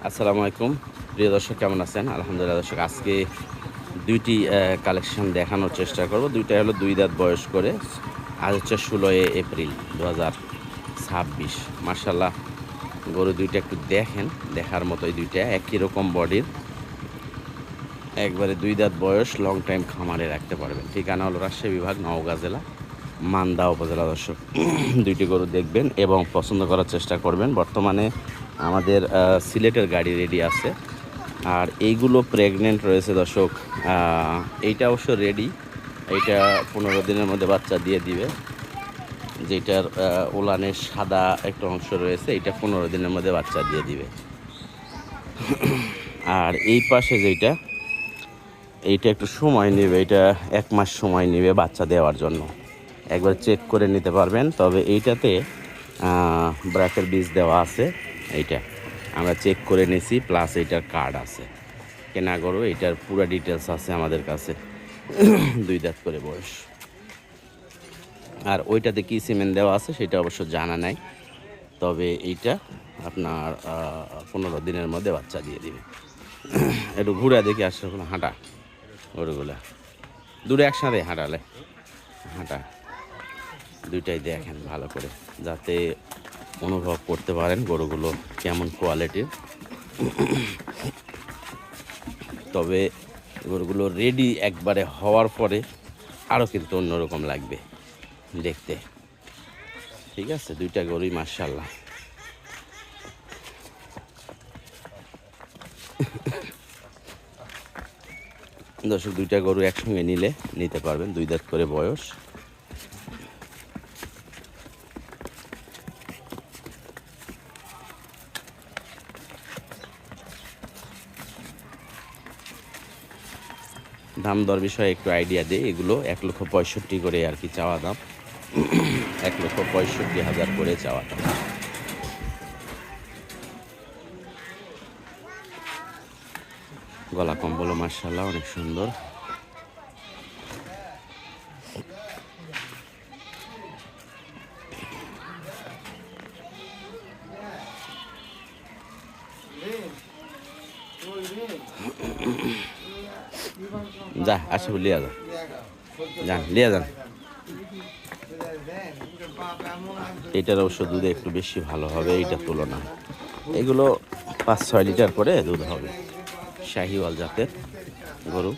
আসসালামু আলাইকুম প্রিয় দর্শক, কেমন আছেন? আলহামদুলিল্লাহ দর্শক, আজকে দুইটি কালেকশন দেখানোর চেষ্টা করব। দুইটা হলো 2 দাঁত বয়স করে। আজ হচ্ছে 16 এপ্রিল 2026। মার্শাল্লাহ, গরু দুইটা একটু দেখেন, দেখার মতোই দুইটা, একই রকম বডির, একবারে 2 দাঁত বয়স, লং টাইম খামারে রাখতে পারবেন। ঠিকানা হলো রাজশাহী বিভাগ, নওগাঁ জেলা, মান্দা উপজেলা। দর্শক দুইটি গরু দেখবেন এবং পছন্দ করার চেষ্টা করবেন। বর্তমানে আমাদের সিলেটের গাড়ি রেডি আছে, আর এইগুলো প্রেগনেন্ট রয়েছে দর্শক। এইটা অবশ্য রেডি, এইটা 15 দিনের মধ্যে বাচ্চা দিয়ে দিবে। যেটার ওলানের সাদা একটা অংশ রয়েছে, এটা 15 দিনের মধ্যে বাচ্চা দিয়ে দিবে। আর এই পাশে যেটা, এইটা একটু সময় নেবে, এটা 1 মাস সময় নেবে বাচ্চা দেওয়ার জন্য। একবার চেক করে নিতে পারবেন। তবে এইটাতে ব্র্যাকের বীজ দেওয়া আছে, এইটা আমরা চেক করে নিয়েছি, প্লাস এইটার কার্ড আছে, কেনা গরু, এইটার পুরো ডিটেলস আছে আমাদের কাছে। 2 দাঁত করে বয়স। আর ওইটাতে কী সিমেন্ট দেওয়া আছে সেটা অবশ্য জানা নাই। তবে এইটা আপনার 15 দিনের মধ্যে বাচ্চা দিয়ে দিবে। একটু ঘুরে দেখি আসলে হাঁটা গরুগুলা দূরে একসাথে হাঁটালে হাঁটা দুইটাই দেখেন ভালো করে, যাতে অনুভব করতে পারেন গরুগুলো কেমন কোয়ালিটির। তবে গরুগুলো রেডি একবারে হওয়ার পরে আরও কিন্তু অন্যরকম লাগবে দেখতে। ঠিক আছে, দুইটা গরুই মাশাআল্লাহ। দর্শক, দুইটা গরু একসঙ্গে নিতে পারবেন, 2 দাঁত করে বয়স। দাম দর বিষয়ে একটু আইডিয়া দেয়, এগুলো 1,65,000 করে আর কি চাওয়া দাম। 1,65,000 করে চাওয়া দাম। গলা কম্বল মাশাআল্লাহ অনেক সুন্দর। যা আসে লিয়া যান লিয়া যান। এটার অবশ্য দুধ একটু বেশি ভালো হবে এইটার তুলনায়। এগুলো 5-6 লিটার করে দুধ হবে, শাহিওয়াল জাতের গরু।